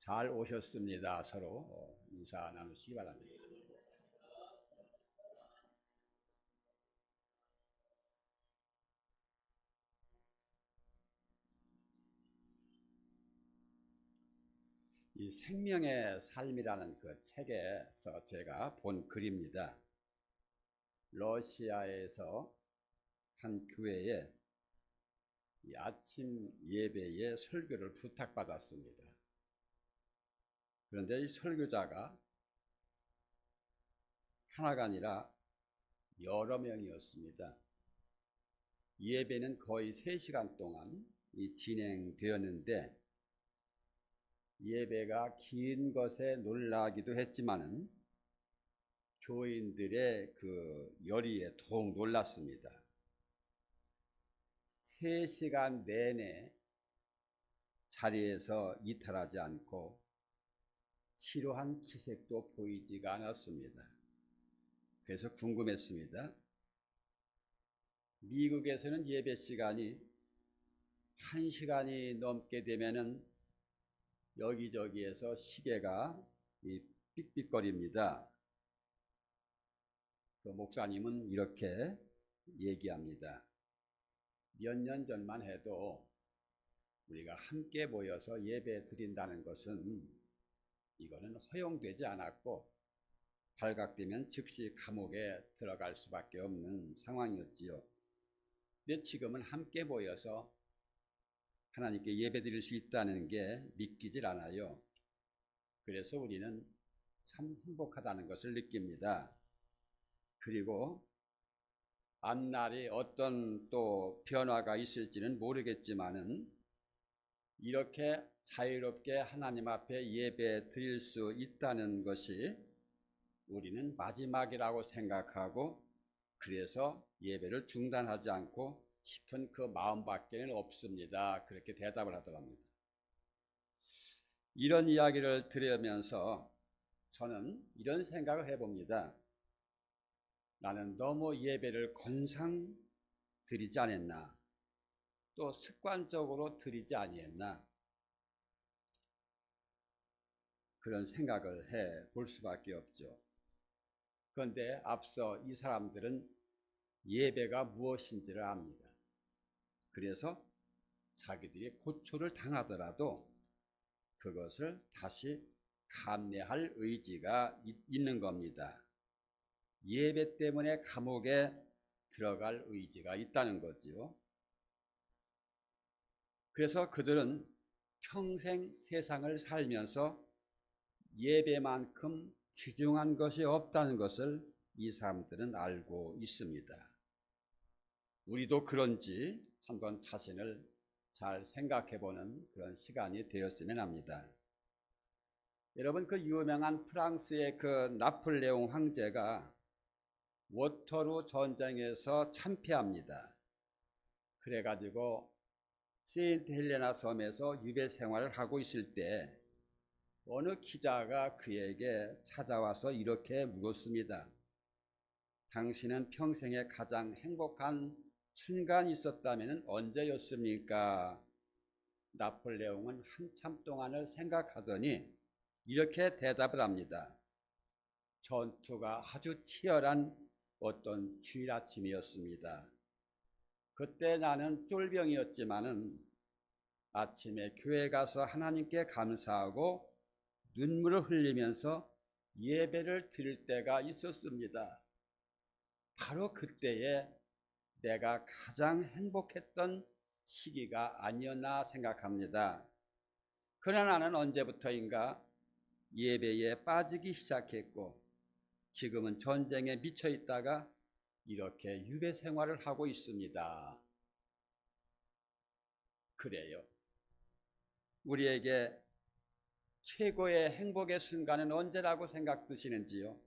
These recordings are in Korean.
잘 오셨습니다. 서로 인사 나누시기 바랍니다. 이 생명의 삶이라는 그 책에서 제가 본 글입니다. 러시아에서 한 교회에 이 아침 예배의 설교를 부탁받았습니다. 그런데 이 설교자가 하나가 아니라 여러 명이었습니다. 예배는 거의 3시간 동안 진행되었는데 예배가 긴 것에 놀라기도 했지만은 교인들의 그 열의에 더욱 놀랐습니다. 3시간 내내 자리에서 이탈하지 않고 치료한 기색도 보이지가 않았습니다. 그래서 궁금했습니다. 미국에서는 예배 시간이 1시간이 넘게 되면은 여기저기에서 시계가 삑삑거립니다. 그 목사님은 이렇게 얘기합니다. 몇 년 전만 해도 우리가 함께 모여서 예배 드린다는 것은 이거는 허용되지 않았고 발각되면 즉시 감옥에 들어갈 수밖에 없는 상황이었지요. 근데 지금은 함께 모여서 하나님께 예배 드릴 수 있다는 게 믿기질 않아요. 그래서 우리는 참 행복하다는 것을 느낍니다. 그리고 앞날이 어떤 또 변화가 있을지는 모르겠지만은 이렇게 자유롭게 하나님 앞에 예배 드릴 수 있다는 것이 우리는 마지막이라고 생각하고 그래서 예배를 중단하지 않고 싶은 그 마음밖에는 없습니다. 그렇게 대답을 하더랍니다. 이런 이야기를 들으면서 저는 이런 생각을 해봅니다. 나는 너무 예배를 건상 드리지 않았나? 또 습관적으로 드리지 아니했나? 그런 생각을 해 볼 수밖에 없죠. 그런데 앞서 이 사람들은 예배가 무엇인지를 압니다. 그래서 자기들이 고초를 당하더라도 그것을 다시 감내할 의지가 있는 겁니다. 예배 때문에 감옥에 들어갈 의지가 있다는 거지요. 그래서 그들은 평생 세상을 살면서 예배만큼 귀중한 것이 없다는 것을 이 사람들은 알고 있습니다. 우리도 그런지 한번 자신을 잘 생각해보는 그런 시간이 되었으면 합니다. 여러분, 그 유명한 프랑스의 그 나폴레옹 황제가 워터루 전쟁에서 참패합니다. 그래가지고 세인트 헬레나 섬에서 유배 생활을 하고 있을 때 어느 기자가 그에게 찾아와서 이렇게 물었습니다. 당신은 평생에 가장 행복한 순간이 있었다면 언제였습니까? 나폴레옹은 한참 동안을 생각하더니 이렇게 대답을 합니다. 전투가 아주 치열한 어떤 주일 아침이었습니다. 그때 나는 쫄병이었지만은 아침에 교회 가서 하나님께 감사하고 눈물을 흘리면서 예배를 드릴 때가 있었습니다. 바로 그때에 내가 가장 행복했던 시기가 아니었나 생각합니다. 그러나 나는 언제부터인가 예배에 빠지기 시작했고 지금은 전쟁에 미쳐 있다가 이렇게 유배 생활을 하고 있습니다. 그래요. 우리에게 최고의 행복의 순간은 언제라고 생각드시는지요?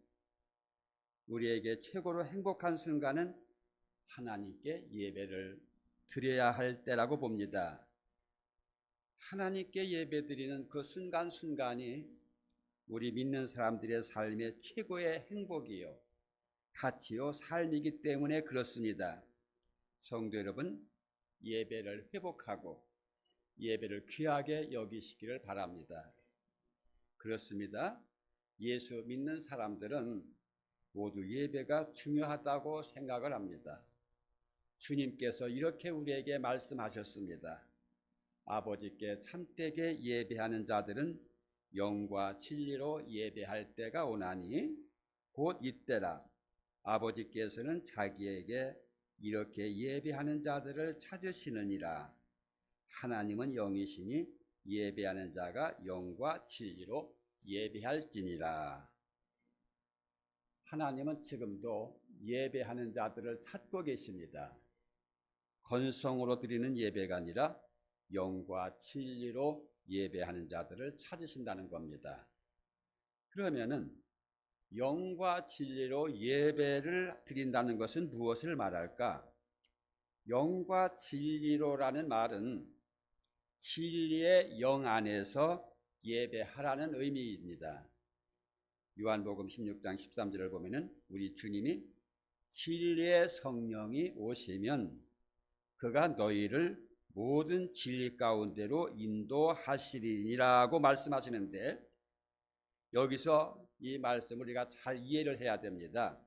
우리에게 최고로 행복한 순간은 하나님께 예배를 드려야 할 때라고 봅니다. 하나님께 예배드리는 그 순간순간이 우리 믿는 사람들의 삶의 최고의 행복이요, 가치요, 삶이기 때문에 그렇습니다. 성도 여러분, 예배를 회복하고 예배를 귀하게 여기시기를 바랍니다. 그렇습니다. 예수 믿는 사람들은 모두 예배가 중요하다고 생각을 합니다. 주님께서 이렇게 우리에게 말씀하셨습니다. 아버지께 참되게 예배하는 자들은 영과 진리로 예배할 때가 오나니 곧 이때라. 아버지께서는 자기에게 이렇게 예배하는 자들을 찾으시느니라. 하나님은 영이시니 예배하는 자가 영과 진리로 예배할지니라. 하나님은 지금도 예배하는 자들을 찾고 계십니다. 건성으로 드리는 예배가 아니라 영과 진리로 예배하는 자들을 찾으신다는 겁니다. 그러면은 영과 진리로 예배를 드린다는 것은 무엇을 말할까? 영과 진리로라는 말은 진리의 영 안에서 예배하라는 의미입니다. 요한복음 16장 13절을 보면은 우리 주님이 진리의 성령이 오시면 그가 너희를 모든 진리 가운데로 인도하시리니라고 말씀하시는데, 여기서 이 말씀을 우리가 잘 이해를 해야 됩니다.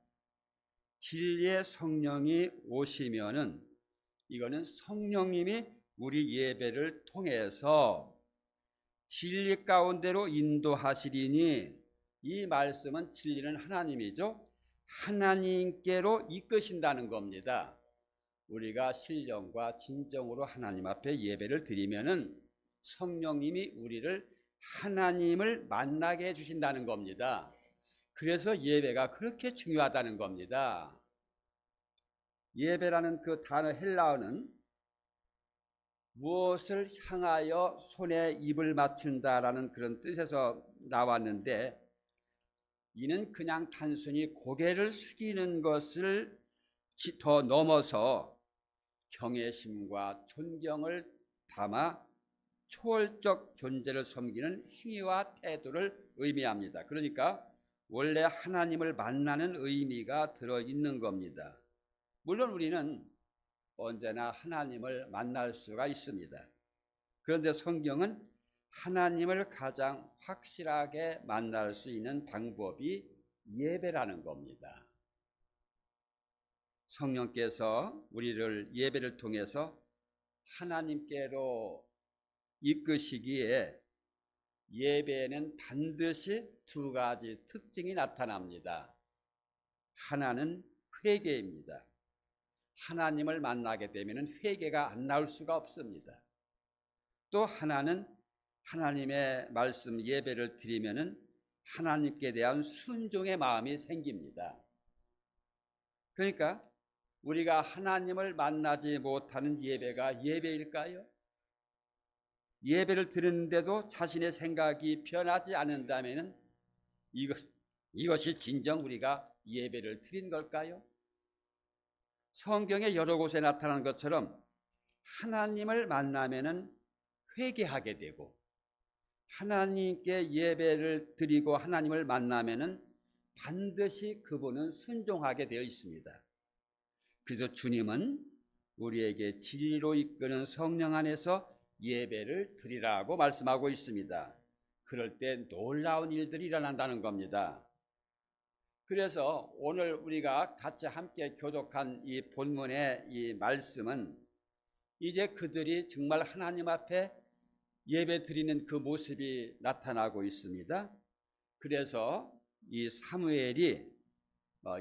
진리의 성령이 오시면은 이거는 성령님이 우리 예배를 통해서 진리 가운데로 인도하시리니, 이 말씀은 진리는 하나님이죠. 하나님께로 이끄신다는 겁니다. 우리가 신령과 진정으로 하나님 앞에 예배를 드리면은 성령님이 우리를 하나님을 만나게 해주신다는 겁니다. 그래서 예배가 그렇게 중요하다는 겁니다. 예배라는 그 단어 헬라어는 무엇을 향하여 손에 입을 맞춘다라는 그런 뜻에서 나왔는데, 이는 그냥 단순히 고개를 숙이는 것을 더 넘어서 경외심과 존경을 담아 초월적 존재를 섬기는 행위와 태도를 의미합니다. 그러니까 원래 하나님을 만나는 의미가 들어있는 겁니다. 물론 우리는 언제나 하나님을 만날 수가 있습니다. 그런데 성경은 하나님을 가장 확실하게 만날 수 있는 방법이 예배라는 겁니다. 성령께서 우리를 예배를 통해서 하나님께로 이끄시기에 예배에는 반드시 두 가지 특징이 나타납니다. 하나는 회개입니다. 하나님을 만나게 되면 회개가 안 나올 수가 없습니다. 또 하나는 하나님의 말씀 예배를 드리면 하나님께 대한 순종의 마음이 생깁니다. 그러니까 우리가 하나님을 만나지 못하는 예배가 예배일까요? 예배를 드리는데도 자신의 생각이 변하지 않는다면 이것이 진정 우리가 예배를 드린 걸까요? 성경의 여러 곳에 나타난 것처럼 하나님을 만나면 회개하게 되고, 하나님께 예배를 드리고 하나님을 만나면 반드시 그분은 순종하게 되어 있습니다. 그래서 주님은 우리에게 진리로 이끄는 성령 안에서 예배를 드리라고 말씀하고 있습니다. 그럴 때 놀라운 일들이 일어난다는 겁니다. 그래서 오늘 우리가 같이 함께 교독한 이 본문의 이 말씀은 이제 그들이 정말 하나님 앞에 예배 드리는 그 모습이 나타나고 있습니다. 그래서 이 사무엘이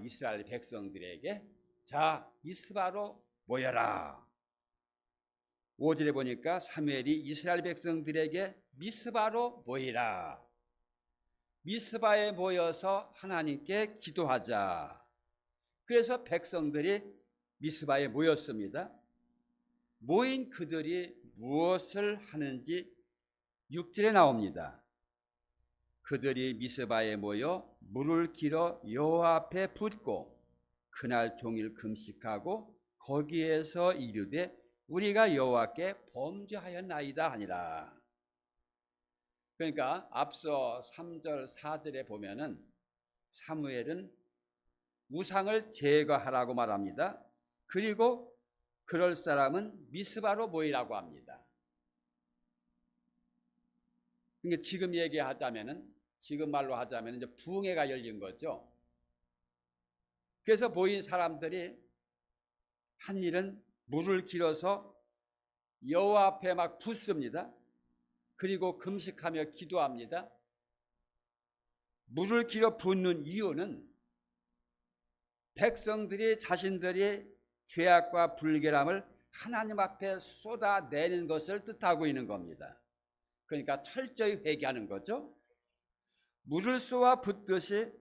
이스라엘 백성들에게 자, 미스바로 모여라. 5절에 보니까 사무엘이 이스라엘 백성들에게 미스바로 모이라. 미스바에 모여서 하나님께 기도하자. 그래서 백성들이 미스바에 모였습니다. 모인 그들이 무엇을 하는지 6절에 나옵니다. 그들이 미스바에 모여 물을 길어 여호와 앞에 붓고 그날 종일 금식하고 거기에서 이르되 우리가 여호와께 범죄하였나이다 하니라. 그러니까 앞서 3절 4절에 보면은 사무엘은 우상을 제거하라고 말합니다. 그리고 그럴 사람은 미스바로 모이라고 합니다. 그러니까 지금 얘기하자면은 지금 말로 하자면 이제 부흥회가 열린 거죠. 그래서 모인 사람들이 한 일은 물을 길어서 여호와 앞에 막 붓습니다. 그리고 금식하며 기도합니다. 물을 길어 붓는 이유는 백성들이 자신들이 죄악과 불결함을 하나님 앞에 쏟아내는 것을 뜻하고 있는 겁니다. 그러니까 철저히 회개하는 거죠. 물을 쏘아 붓듯이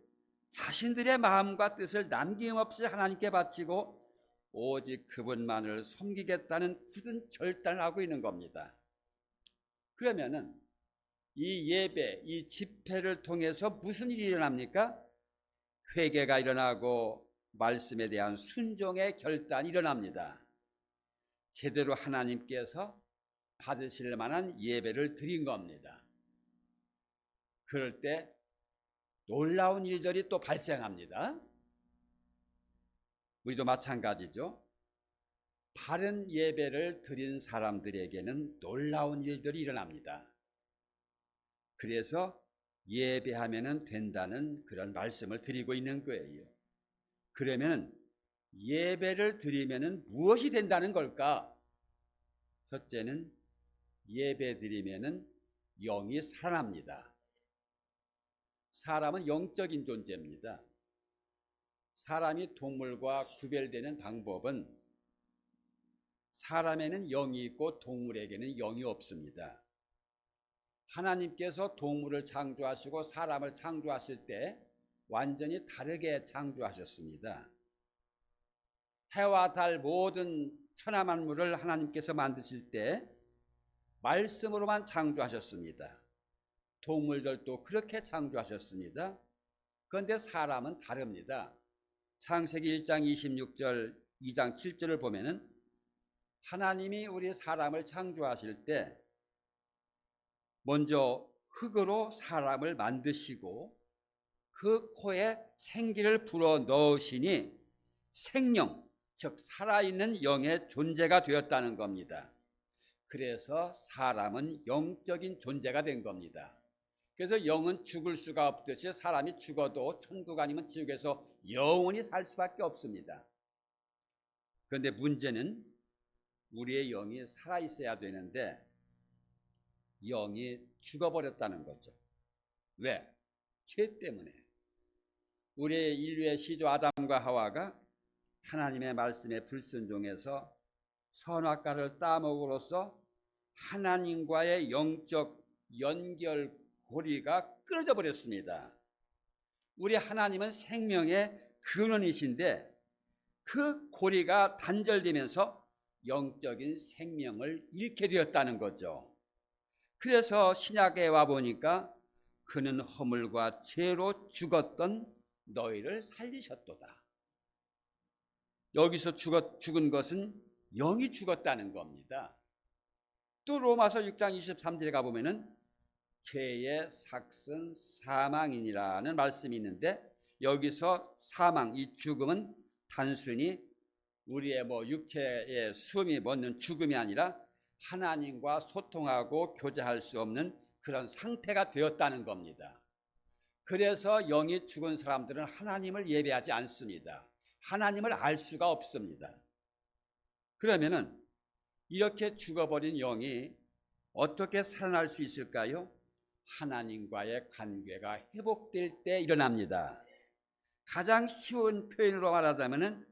자신들의 마음과 뜻을 남김없이 하나님께 바치고 오직 그분만을 섬기겠다는 굳은 결단을 하고 있는 겁니다. 그러면은 이 예배, 이 집회를 통해서 무슨 일이 일어납니까? 회개가 일어나고 말씀에 대한 순종의 결단이 일어납니다. 제대로 하나님께서 받으실 만한 예배를 드린 겁니다. 그럴 때 놀라운 일들이 또 발생합니다. 우리도 마찬가지죠. 바른 예배를 드린 사람들에게는 놀라운 일들이 일어납니다. 그래서 예배하면 된다는 그런 말씀을 드리고 있는 거예요. 그러면 예배를 드리면 무엇이 된다는 걸까? 첫째는 예배 드리면 영이 살아납니다. 사람은 영적인 존재입니다. 사람이 동물과 구별되는 방법은 사람에는 영이 있고 동물에게는 영이 없습니다. 하나님께서 동물을 창조하시고 사람을 창조하실 때 완전히 다르게 창조하셨습니다. 해와 달 모든 천하만물을 하나님께서 만드실 때 말씀으로만 창조하셨습니다. 동물들도 그렇게 창조하셨습니다. 그런데 사람은 다릅니다. 창세기 1장 26절, 2장 7절을 보면은 하나님이 우리 사람을 창조하실 때 먼저 흙으로 사람을 만드시고 그 코에 생기를 불어 넣으시니 생명, 즉 살아있는 영의 존재가 되었다는 겁니다. 그래서 사람은 영적인 존재가 된 겁니다. 그래서 영은 죽을 수가 없듯이 사람이 죽어도 천국 아니면 지옥에서 영원히 살 수밖에 없습니다. 그런데 문제는 우리의 영이 살아있어야 되는데 영이 죽어버렸다는 거죠. 왜? 죄 때문에. 우리 인류의 시조 아담과 하와가 하나님의 말씀에 불순종해서 선악과를 따먹으로써 하나님과의 영적 연결 고리가 끊어져 버렸습니다. 우리 하나님은 생명의 근원이신데 그 고리가 단절되면서 영적인 생명을 잃게 되었다는 거죠. 그래서 신약에 와보니까 그는 허물과 죄로 죽었던 너희를 살리셨도다. 여기서 죽은 것은 영이 죽었다는 겁니다. 또 로마서 6장 23절에 가보면은 죄의 삭은 사망이니라는 말씀이 있는데 여기서 사망, 이 죽음은 단순히 우리의 육체의 숨이 멎는 죽음이 아니라 하나님과 소통하고 교제할 수 없는 그런 상태가 되었다는 겁니다. 그래서 영이 죽은 사람들은 하나님을 예배하지 않습니다. 하나님을 알 수가 없습니다. 그러면은 이렇게 죽어버린 영이 어떻게 살아날 수 있을까요? 하나님과의 관계가 회복될 때 일어납니다. 가장 쉬운 표현으로 말하자면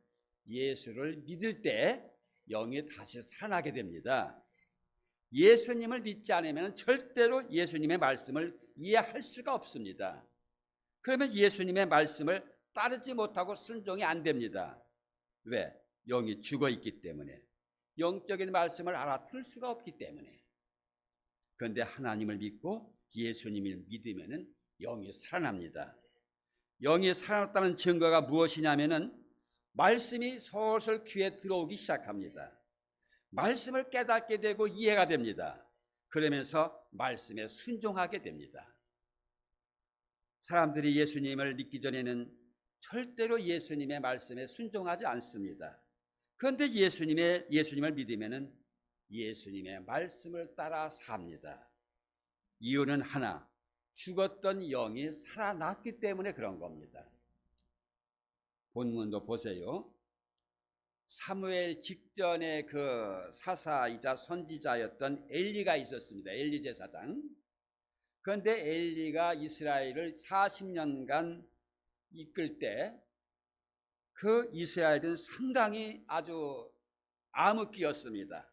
예수를 믿을 때 영이 다시 살아나게 됩니다. 예수님을 믿지 않으면 절대로 예수님의 말씀을 이해할 수가 없습니다. 그러면 예수님의 말씀을 따르지 못하고 순종이 안 됩니다. 왜? 영이 죽어 있기 때문에. 영적인 말씀을 알아들을 수가 없기 때문에. 그런데 하나님을 믿고 예수님을 믿으면 영이 살아납니다. 영이 살아났다는 증거가 무엇이냐면은 말씀이 솔솔 귀에 들어오기 시작합니다. 말씀을 깨닫게 되고 이해가 됩니다. 그러면서 말씀에 순종하게 됩니다. 사람들이 예수님을 믿기 전에는 절대로 예수님의 말씀에 순종하지 않습니다. 그런데 예수님을 믿으면 예수님의 말씀을 따라 삽니다. 이유는 하나, 죽었던 영이 살아났기 때문에 그런 겁니다. 본문도 보세요. 사무엘 직전에 그 사사이자 선지자였던 엘리가 있었습니다. 엘리 제사장. 그런데 엘리가 이스라엘을 40년간 이끌 때 그 이스라엘은 상당히 아주 암흑기였습니다.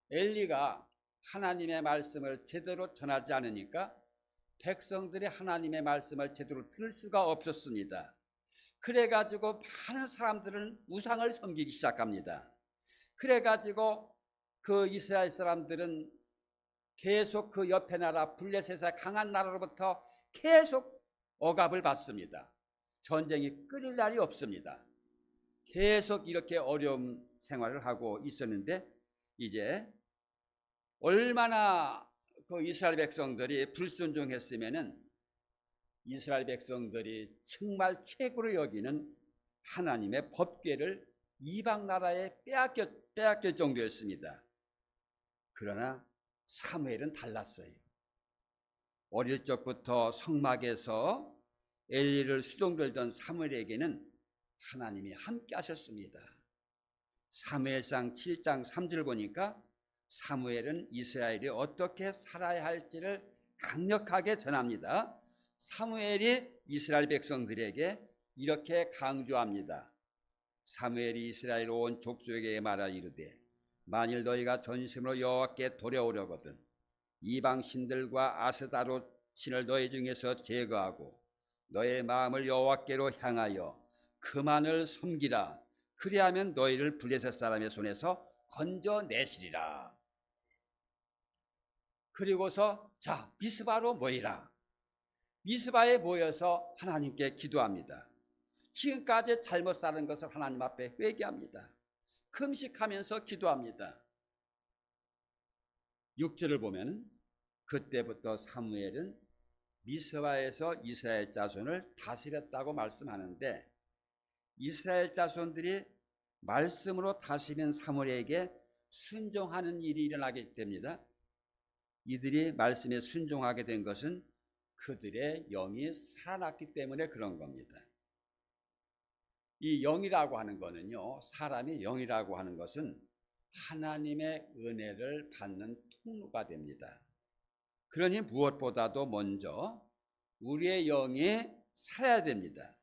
엘리가 하나님의 말씀을 제대로 전하지 않으니까 백성들이 하나님의 말씀을 제대로 들을 수가 없었습니다. 그래가지고 많은 사람들은 우상을 섬기기 시작합니다. 그래가지고 그 이스라엘 사람들은 계속 그 옆에 나라 블레셋의 강한 나라로부터 계속 억압을 받습니다. 전쟁이 끊일 날이 없습니다. 계속 이렇게 어려운 생활을 하고 있었는데 이제 얼마나 그 이스라엘 백성들이 불순종했으면은 이스라엘 백성들이 정말 최고로 여기는 하나님의 법궤를 이방 나라에 빼앗길 정도였습니다. 그러나 사무엘은 달랐어요. 어릴 적부터 성막에서 엘리를 수종들던 사무엘에게는 하나님이 함께 하셨습니다. 사무엘상 7장 3절 보니까 사무엘은 이스라엘이 어떻게 살아야 할지를 강력하게 전합니다. 사무엘이 이스라엘 백성들에게 이렇게 강조합니다. 사무엘이 이스라엘 온 족속에게 말하 이르되 만일 너희가 전심으로 여호와께 돌아오려거든 이방 신들과 아스다롯 신을 너희 중에서 제거하고 너의 마음을 여호와께로 향하여 그만을 섬기라. 그리하면 너희를 블레셋 사람의 손에서 건져내시리라. 그리고서 자 미스바로 모이라. 미스바에 모여서 하나님께 기도합니다. 지금까지 잘못 사는 것을 하나님 앞에 회개합니다. 금식하면서 기도합니다. 6절을 보면 그때부터 사무엘은 미스바에서 이스라엘 자손을 다스렸다고 말씀하는데 이스라엘 자손들이 말씀으로 다스리는 사무엘에게 순종하는 일이 일어나게 됩니다. 이들이 말씀에 순종하게 된 것은 그들의 영이 살아났기 때문에 그런 겁니다. 이 영이라고 하는 것은요, 사람이 영이라고 하는 것은 하나님의 은혜를 받는 통로가 됩니다. 그러니 무엇보다도 먼저 우리의 영이 살아야 됩니다.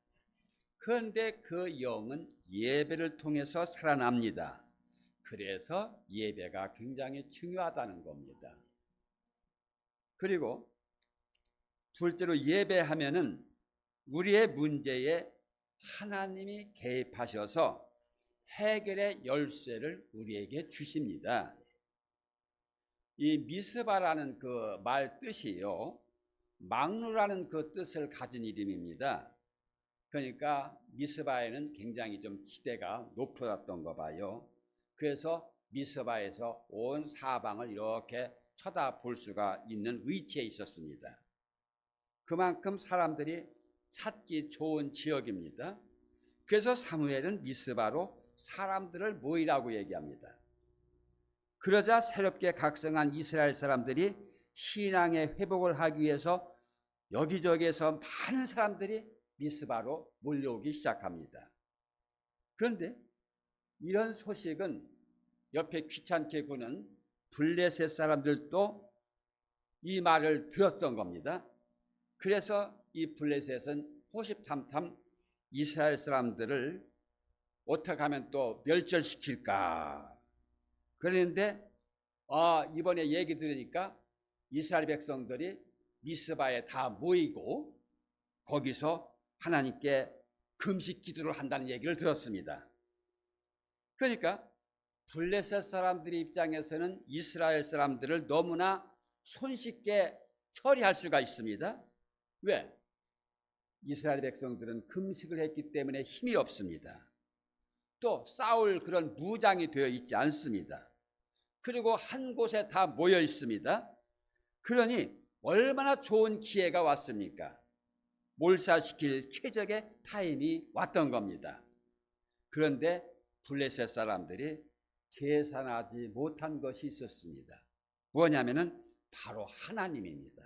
그런데 그 영은 예배를 통해서 살아납니다. 그래서 예배가 굉장히 중요하다는 겁니다. 그리고 둘째로 예배하면은 우리의 문제에 하나님이 개입하셔서 해결의 열쇠를 우리에게 주십니다. 이 미스바라는 그 말 뜻이요, 망루라는 그 뜻을 가진 이름입니다. 그러니까 미스바에는 굉장히 좀 지대가 높았던 거 봐요. 그래서 미스바에서 온 사방을 이렇게 쳐다볼 수가 있는 위치에 있었습니다. 그만큼 사람들이 찾기 좋은 지역입니다. 그래서 사무엘은 미스바로 사람들을 모이라고 얘기합니다. 그러자 새롭게 각성한 이스라엘 사람들이 신앙의 회복을 하기 위해서 여기저기에서 많은 사람들이 미스바로 몰려오기 시작합니다. 그런데 이런 소식은 옆에 귀찮게 구는 블레셋 사람들도 이 말을 들었던 겁니다. 그래서 이 블레셋은 호시탐탐 이스라엘 사람들을 어떻게 하면 또 멸절시킬까. 그런데 이번에 얘기 들으니까 이스라엘 백성들이 미스바에 다 모이고 거기서 하나님께 금식 기도를 한다는 얘기를 들었습니다. 그러니까 블레셋 사람들의 입장에서는 이스라엘 사람들을 너무나 손쉽게 처리할 수가 있습니다. 왜? 이스라엘 백성들은 금식을 했기 때문에 힘이 없습니다. 또 싸울 그런 무장이 되어 있지 않습니다. 그리고 한 곳에 다 모여 있습니다. 그러니 얼마나 좋은 기회가 왔습니까? 몰살시킬 최적의 타임이 왔던 겁니다. 그런데 블레셋 사람들이 계산하지 못한 것이 있었습니다. 뭐냐면은 바로 하나님입니다.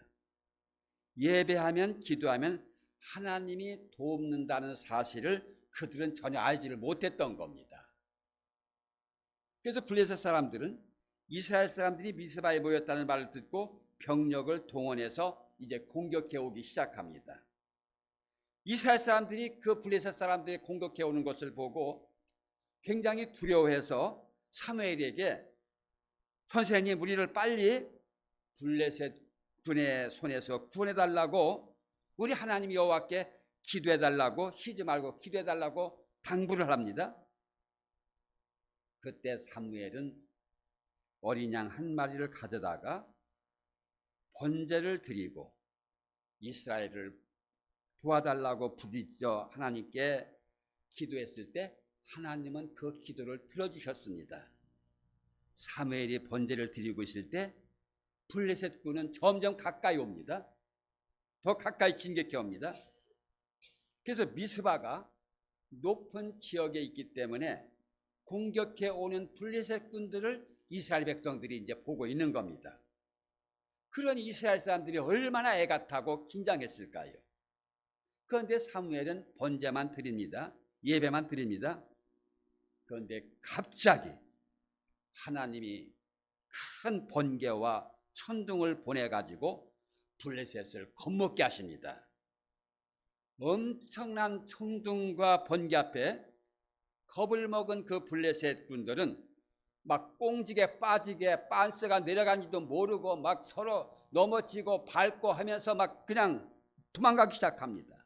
예배하면 기도하면 하나님이 돕는다는 사실을 그들은 전혀 알지를 못했던 겁니다. 그래서 블레셋 사람들은 이스라엘 사람들이 미스바에 모였다는 말을 듣고 병력을 동원해서 이제 공격해 오기 시작합니다. 이스라엘 사람들이 그 블레셋 사람들이 공격해 오는 것을 보고 굉장히 두려워해서 사무엘에게 선생님, 우리를 빨리 블레셋 군의 손에서 구원해달라고, 우리 하나님 여호와께 기도해달라고, 쉬지 말고 기도해달라고 당부를 합니다. 그때 사무엘은 어린 양 한 마리를 가져다가 번제를 드리고 이스라엘을 도와달라고 부딪혀 하나님께 기도했을 때 하나님은 그 기도를 들어주셨습니다. 사무엘이 번제를 드리고 있을 때 블레셋 군은 점점 가까이 옵니다. 더 가까이 진격해 옵니다. 그래서 미스바가 높은 지역에 있기 때문에 공격해 오는 블레셋 군들을 이스라엘 백성들이 이제 보고 있는 겁니다. 그러니 이스라엘 사람들이 얼마나 애가 타고 긴장했을까요? 그런데 사무엘은 번제만 드립니다. 예배만 드립니다. 그런데 갑자기 하나님이 큰 번개와 천둥을 보내가지고 블레셋을 겁먹게 하십니다. 엄청난 천둥과 번개 앞에 겁을 먹은 그 블레셋 군들은 막 꽁지게 빠지게 빤스가 내려간지도 모르고 막 서로 넘어지고 밟고 하면서 막 그냥 도망가기 시작합니다.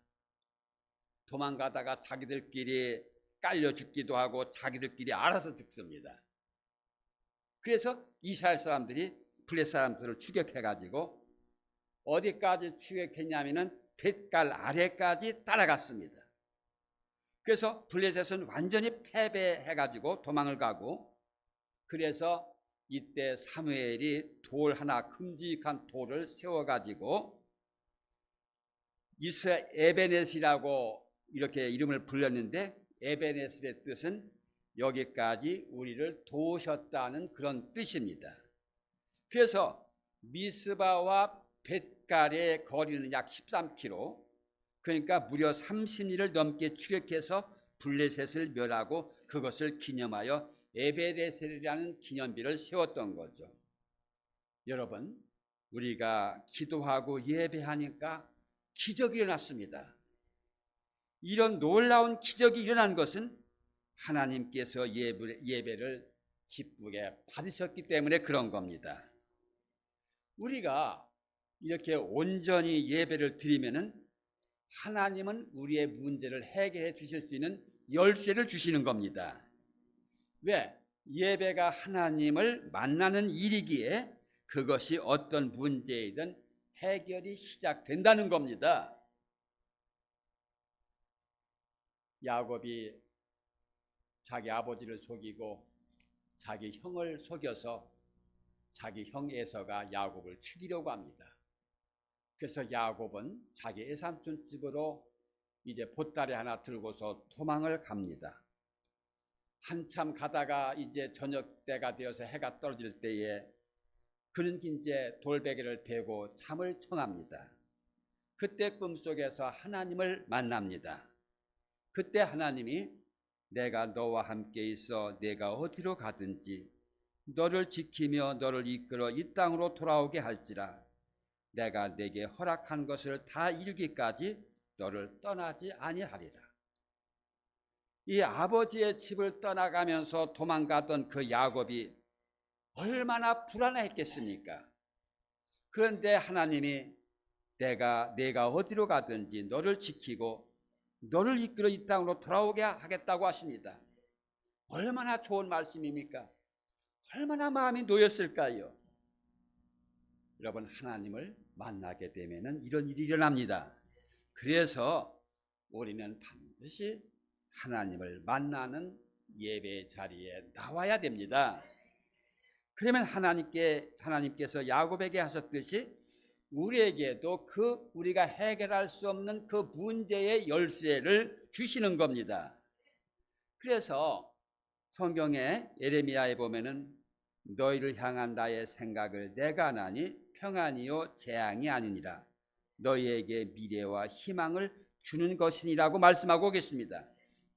도망가다가 자기들끼리 깔려 죽기도 하고 자기들끼리 알아서 죽습니다. 그래서 이스라엘 사람들이 블레셋 사람들을 추격해가지고 어디까지 추격했냐면은 뱃갈 아래까지 따라갔습니다. 그래서 블레셋은 완전히 패배해가지고 도망을 가고, 그래서 이때 사무엘이 돌 하나, 큼직한 돌을 세워가지고 이스라엘 에베넷이라고 이렇게 이름을 불렸는데, 에베넷의 뜻은 여기까지 우리를 도우셨다는 그런 뜻입니다. 그래서 미스바와 벳갈의 거리는 약 13km, 그러니까 무려 30리를 넘게 추격해서 블레셋을 멸하고 그것을 기념하여 에베레셀이라는 기념비를 세웠던 거죠. 여러분, 우리가 기도하고 예배하니까 기적이 일어났습니다. 이런 놀라운 기적이 일어난 것은 하나님께서 예배를 기쁘게 받으셨기 때문에 그런 겁니다. 우리가 이렇게 온전히 예배를 드리면은 하나님은 우리의 문제를 해결해 주실 수 있는 열쇠를 주시는 겁니다. 왜? 예배가 하나님을 만나는 일이기에 그것이 어떤 문제이든 해결이 시작된다는 겁니다. 야곱이 자기 아버지를 속이고 자기 형을 속여서 자기 형 에서가 야곱을 죽이려고 합니다. 그래서 야곱은 자기 외삼촌 집으로 이제 보따리 하나 들고서 도망을 갑니다. 한참 가다가 이제 저녁 때가 되어서 해가 떨어질 때에 그는 이제 돌베개를 베고 잠을 청합니다. 그때 꿈속에서 하나님을 만납니다. 그때 하나님이 내가 너와 함께 있어 내가 어디로 가든지 너를 지키며 너를 이끌어 이 땅으로 돌아오게 할지라 내가 내게 허락한 것을 다 이루기까지 너를 떠나지 아니하리라. 이 아버지의 집을 떠나가면서 도망가던 그 야곱이 얼마나 불안했겠습니까? 그런데 하나님이 내가 어디로 가든지 너를 지키고 너를 이끌어 이 땅으로 돌아오게 하겠다고 하십니다. 얼마나 좋은 말씀입니까? 얼마나 마음이 놓였을까요? 여러분, 하나님을 만나게 되면 이런 일이 일어납니다. 그래서 우리는 반드시 하나님을 만나는 예배 자리에 나와야 됩니다. 그러면 하나님께서 야곱에게 하셨듯이 우리에게도 우리가 해결할 수 없는 그 문제의 열쇠를 주시는 겁니다. 그래서 성경에 예레미야에 보면은 너희를 향한 나의 생각을 내가 아나니 평안이요 재앙이 아니니라 너희에게 미래와 희망을 주는 것이니라고 말씀하고 계십니다.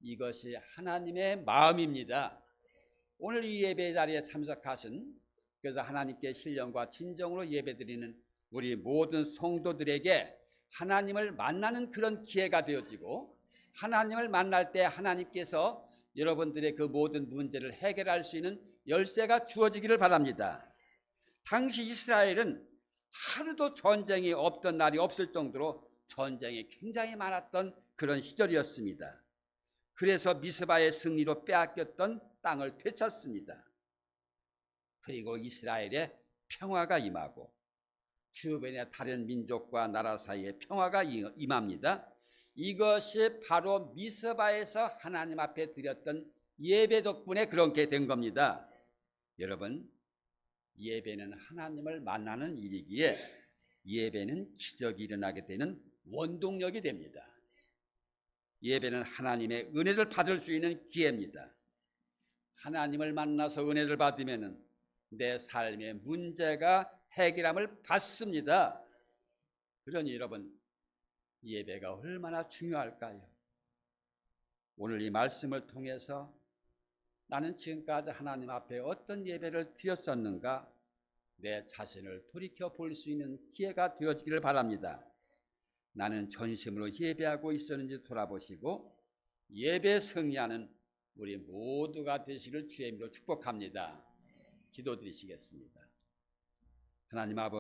이것이 하나님의 마음입니다. 오늘 이 예배 자리에 참석하신, 그래서 하나님께 신령과 진정으로 예배드리는 우리 모든 성도들에게 하나님을 만나는 그런 기회가 되어지고, 하나님을 만날 때 하나님께서 여러분들의 그 모든 문제를 해결할 수 있는 열쇠가 주어지기를 바랍니다. 당시 이스라엘은 하루도 전쟁이 없던 날이 없을 정도로 전쟁이 굉장히 많았던 그런 시절이었습니다. 그래서 미스바의 승리로 빼앗겼던 땅을 되찾습니다. 그리고 이스라엘에 평화가 임하고 주변의 다른 민족과 나라 사이에 평화가 임합니다. 이것이 바로 미스바에서 하나님 앞에 드렸던 예배 덕분에 그렇게 된 겁니다. 여러분, 예배는 하나님을 만나는 일이기에 예배는 기적이 일어나게 되는 원동력이 됩니다. 예배는 하나님의 은혜를 받을 수 있는 기회입니다. 하나님을 만나서 은혜를 받으면 내 삶의 문제가 해결함을 받습니다. 그러니 여러분, 예배가 얼마나 중요할까요? 오늘 이 말씀을 통해서 나는 지금까지 하나님 앞에 어떤 예배를 드렸었는가, 내 자신을 돌이켜 볼 수 있는 기회가 되어지기를 바랍니다. 나는 전심으로 예배하고 있었는지 돌아보시고 예배 승리하는 우리 모두가 되시기를 주의 이름으로 축복합니다. 기도드리시겠습니다. 하나님 아버지,